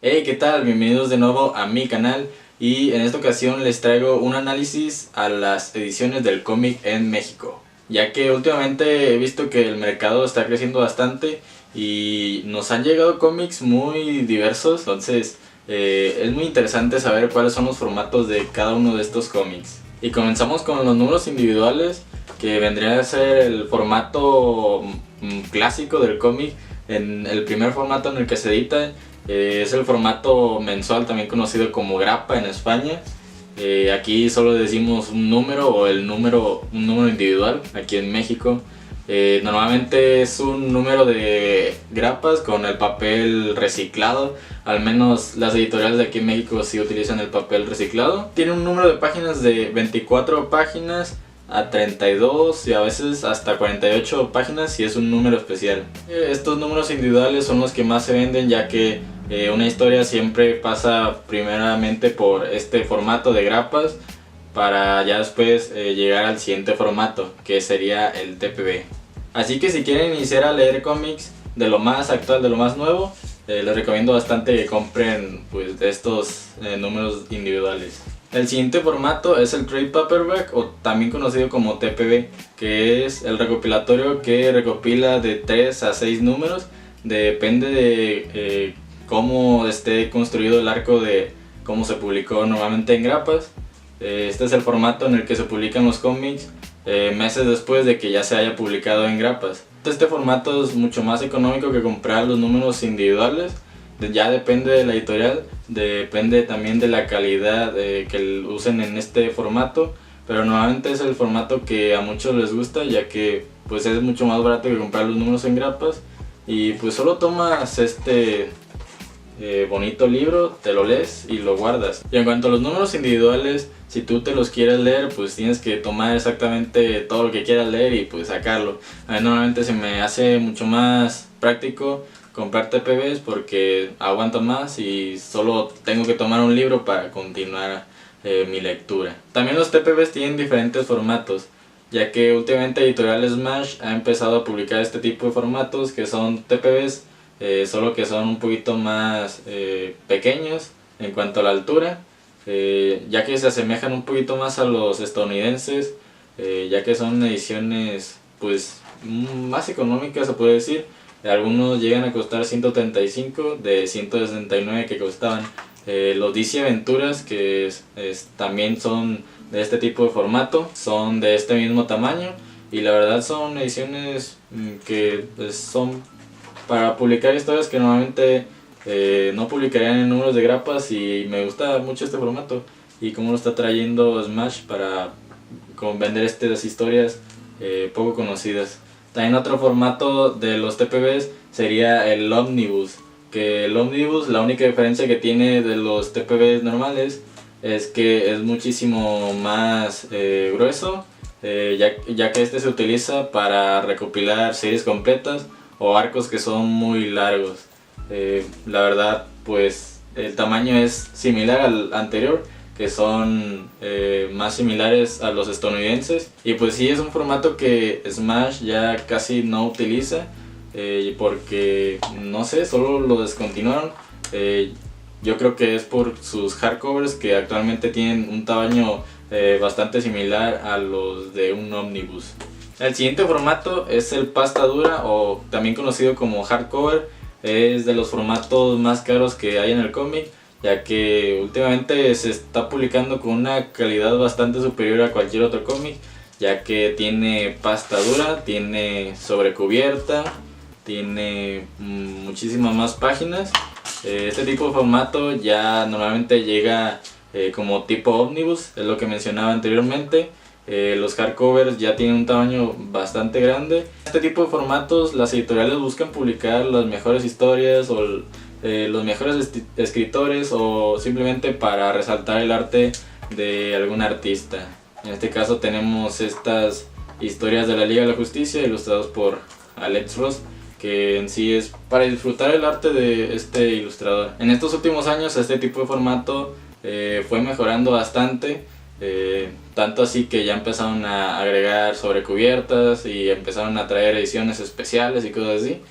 Hey, ¿qué tal? Bienvenidos de nuevo a mi canal y en esta ocasión les traigo un análisis a las ediciones del cómic en México, ya que últimamente he visto que el mercado está creciendo bastante y nos han llegado cómics muy diversos, entonces es muy interesante saber cuáles son los formatos de cada uno de estos cómics. Y comenzamos con los números individuales, que vendría a ser el formato clásico del cómic. En el primer formato en el que se edita es el formato mensual, también conocido como grapa en España. Aquí solo decimos un número o un número individual aquí en México. Normalmente es un número de grapas con el papel reciclado, al menos las editoriales de aquí en México sí utilizan el papel reciclado. Tiene un número de páginas de 24 páginas a 32 y a veces hasta 48 páginas si es un número especial. Estos números individuales son los que más se venden, ya que una historia siempre pasa primeramente por este formato de grapas para ya después llegar al siguiente formato, que sería el TPB. Así que si quieren iniciar a leer cómics de lo más actual, de lo más nuevo, les recomiendo bastante que compren pues estos números individuales. El siguiente formato es el Trade Paperback, o también conocido como TPB, que es el recopilatorio que recopila de 3 a 6 números. Depende de cómo esté construido el arco de cómo se publicó normalmente en grapas. Este es el formato en el que se publican los cómics meses después de que ya se haya publicado en grapas. Este formato es mucho más económico que comprar los números individuales. Ya depende de la editorial, depende también de la calidad que usen en este formato, pero normalmente es el formato que a muchos les gusta, ya que pues es mucho más barato que comprar los números en grapas y pues solo tomas este bonito libro, te lo lees y lo guardas. Y en cuanto a los números individuales, si tú te los quieres leer, pues tienes que tomar exactamente todo lo que quieras leer y pues sacarlo. A mí normalmente se me hace mucho más práctico comprar TPBs porque aguanto más y solo tengo que tomar un libro para continuar mi lectura. También los TPBs tienen diferentes formatos, ya que últimamente Editorial Smash ha empezado a publicar este tipo de formatos que son TPBs, solo que son un poquito más pequeños en cuanto a la altura, ya que se asemejan un poquito más a los estadounidenses, ya que son ediciones pues más económicas, se puede decir. Algunos llegan a costar 135 de 169 que costaban. Los DC Aventuras, que también son de este tipo de formato, son de este mismo tamaño y la verdad son ediciones que pues, son para publicar historias que normalmente no publicarían en números de grapas, y me gusta mucho este formato y cómo lo está trayendo Smash para vender estas historias poco conocidas. También otro formato de los TPBs sería el Omnibus, que el Omnibus, la única diferencia que tiene de los TPBs normales es que es muchísimo más grueso, ya que este se utiliza para recopilar series completas o arcos que son muy largos. La verdad pues el tamaño es similar al anterior, que son más similares a los estadounidenses, y pues sí es un formato que Smash ya casi no utiliza porque no sé, solo lo descontinuaron. Yo creo que es por sus hardcovers, que actualmente tienen un tamaño bastante similar a los de un omnibus. El siguiente formato es el pasta dura, o también conocido como hardcover. Es de los formatos más caros que hay en el cómic, ya que últimamente se está publicando con una calidad bastante superior a cualquier otro cómic, ya que tiene pasta dura, tiene sobrecubierta, tiene muchísimas más páginas. Este tipo de formato ya normalmente llega como tipo ómnibus, es lo que mencionaba anteriormente. Los hardcovers ya tienen un tamaño bastante grande. Este tipo de formatos las editoriales buscan publicar las mejores historias o los mejores escritores, o simplemente para resaltar el arte de algún artista. En este caso tenemos estas historias de la Liga de la Justicia ilustrados por Alex Ross, que en sí es para disfrutar el arte de este ilustrador. En estos últimos años este tipo de formato fue mejorando bastante, tanto así que ya empezaron a agregar sobrecubiertas y empezaron a traer ediciones especiales y cosas así.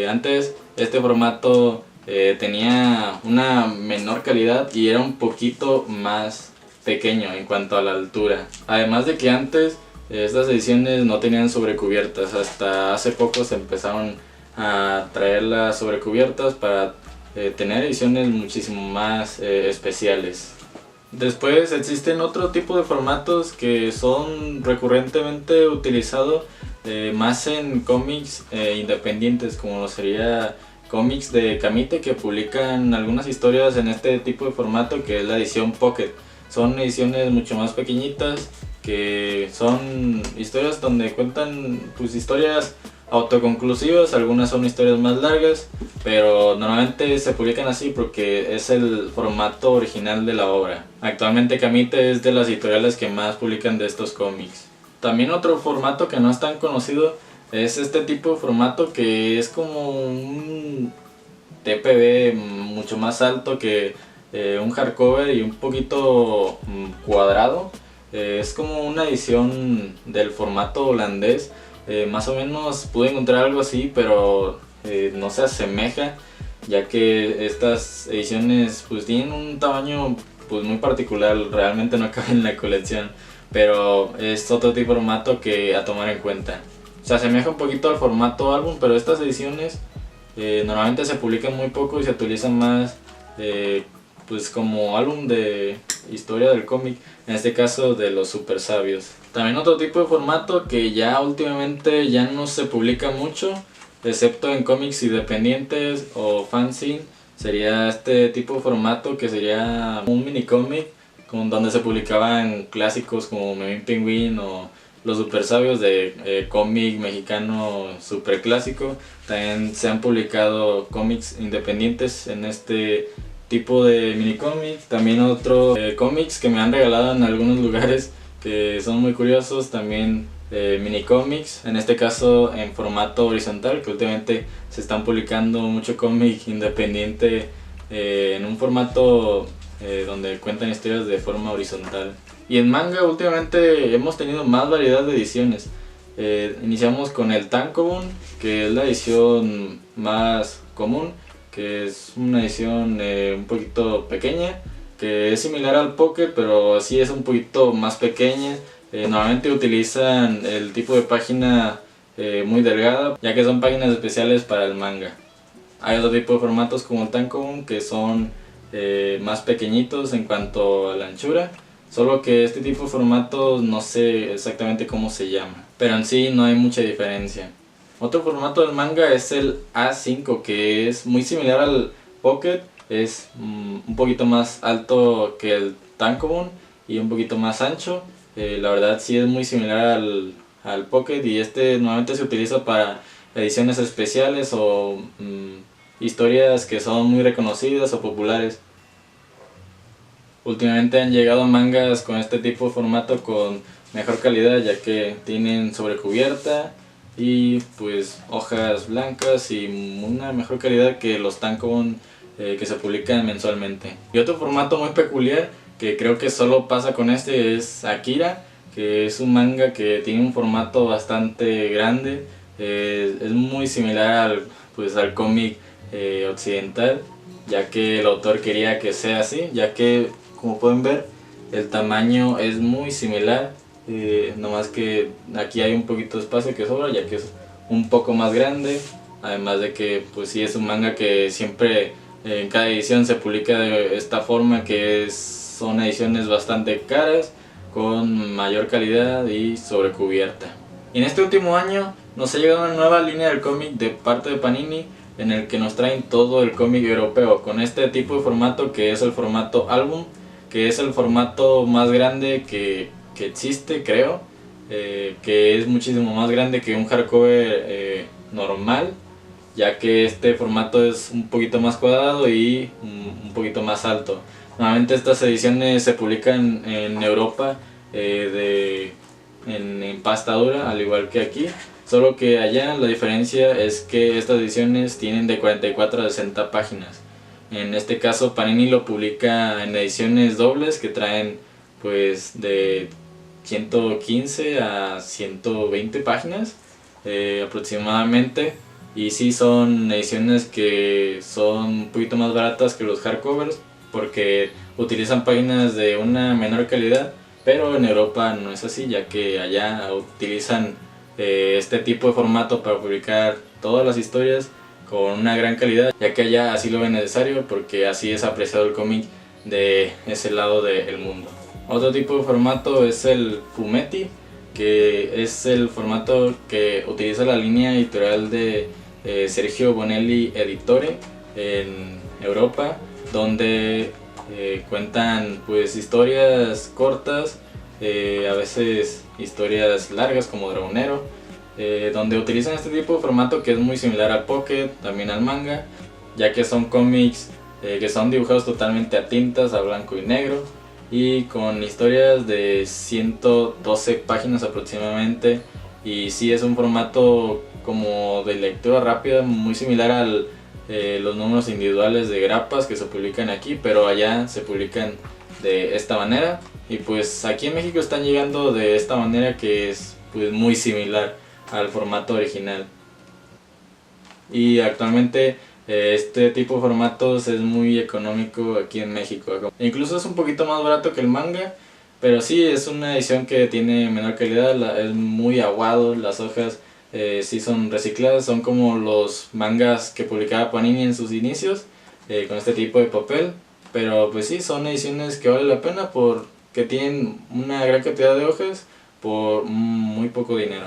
Antes este formato tenía una menor calidad y era un poquito más pequeño en cuanto a la altura. Además de que antes estas ediciones no tenían sobrecubiertas, hasta hace poco se empezaron a traer las sobrecubiertas para tener ediciones muchísimo más especiales. Después existen otro tipo de formatos que son recurrentemente utilizados más en cómics independientes, como lo sería cómics de Camite, que publican algunas historias en este tipo de formato, que es la edición Pocket. Son ediciones mucho más pequeñitas, que son historias donde cuentan pues historias autoconclusivas, algunas son historias más largas, pero normalmente se publican así porque es el formato original de la obra. Actualmente Camite es de las editoriales que más publican de estos cómics. También otro formato que no es tan conocido es este tipo de formato, que es como un TPB mucho más alto que un hardcover y un poquito cuadrado. Es como una edición del formato holandés. Más o menos pude encontrar algo así, pero no se asemeja, ya que estas ediciones pues tienen un tamaño pues muy particular, realmente no cabe en la colección, pero es otro tipo de formato que a tomar en cuenta. Se asemeja un poquito al formato álbum, pero estas ediciones normalmente se publican muy poco y se utilizan más pues como álbum de historia del cómic, en este caso de los super sabios. También otro tipo de formato que ya últimamente ya no se publica mucho, excepto en cómics independientes o fanzine, sería este tipo de formato que sería un mini cómic donde se publicaban clásicos como Memín Pingüín o los super sabios de cómic mexicano super clásico. También se han publicado cómics independientes en este tipo de mini cómics. También otros cómics que me han regalado en algunos lugares que son muy curiosos, también mini cómics, en este caso en formato horizontal, que últimamente se están publicando mucho cómic independiente en un formato donde cuentan historias de forma horizontal. Y en manga últimamente hemos tenido más variedad de ediciones. Iniciamos con el Tankobon, que es la edición más común, que es una edición un poquito pequeña, que es similar al Pocket, pero sí es un poquito más pequeña. Normalmente utilizan el tipo de página muy delgada, ya que son páginas especiales para el manga. Hay otro tipo de formatos como el Tankobon, que son más pequeñitos en cuanto a la anchura, solo que este tipo de formatos no sé exactamente cómo se llama, pero en sí no hay mucha diferencia. Otro formato del manga es el A5, que es muy similar al Pocket, es un poquito más alto que el Tankobon y un poquito más ancho. La verdad sí es muy similar al Pocket, y este normalmente se utiliza para ediciones especiales o historias que son muy reconocidas o populares. Últimamente han llegado mangas con este tipo de formato con mejor calidad, ya que tienen sobrecubierta y pues hojas blancas y una mejor calidad que los Tankobon que se publican mensualmente. Y otro formato muy peculiar que creo que solo pasa con este es Akira, que es un manga que tiene un formato bastante grande. Es muy similar al cómic occidental, ya que el autor quería que sea así, ya que como pueden ver el tamaño es muy similar, no más que aquí hay un poquito de espacio que sobra, ya que es un poco más grande. Además de que pues sí es un manga que siempre en cada edición se publica de esta forma, que son ediciones bastante caras con mayor calidad y sobrecubierta. Y en este último año nos ha llegado una nueva línea del cómic de parte de Panini, en el que nos traen todo el cómic europeo con este tipo de formato, que es el formato álbum, que es el formato más grande que existe, creo, que es muchísimo más grande que un hardcover normal, ya que este formato es un poquito más cuadrado y un poquito más alto. Normalmente estas ediciones se publican en Europa en pasta dura, al igual que aquí, solo que allá la diferencia es que estas ediciones tienen de 44 a 60 páginas. En este caso Panini lo publica en ediciones dobles que traen pues de 115 a 120 páginas aproximadamente. Y sí son ediciones que son un poquito más baratas que los hardcovers porque utilizan páginas de una menor calidad, pero en Europa no es así, ya que allá utilizan este tipo de formato para publicar todas las historias con una gran calidad, ya que allá así lo ven necesario porque así es apreciado el cómic de ese lado del mundo. Otro tipo de formato es el Fumetti, que es el formato que utiliza la línea editorial de Sergio Bonelli Editore en Europa, donde cuentan pues historias cortas, a veces historias largas como Dragonero, donde utilizan este tipo de formato que es muy similar al Pocket, también al manga, ya que son cómics que son dibujados totalmente a tintas, a blanco y negro, y con historias de 112 páginas aproximadamente, y sí es un formato como de lectura rápida, muy similar a los números individuales de grapas que se publican aquí, pero allá se publican de esta manera, y pues aquí en México están llegando de esta manera que es pues muy similar al formato original. Y actualmente este tipo de formatos es muy económico aquí en México. Incluso es un poquito más barato que el manga, pero sí es una edición que tiene menor calidad, es muy aguado, las hojas sí son recicladas, son como los mangas que publicaba Panini en sus inicios, con este tipo de papel. Pero pues sí, son ediciones que vale la pena porque tienen una gran cantidad de hojas por muy poco dinero.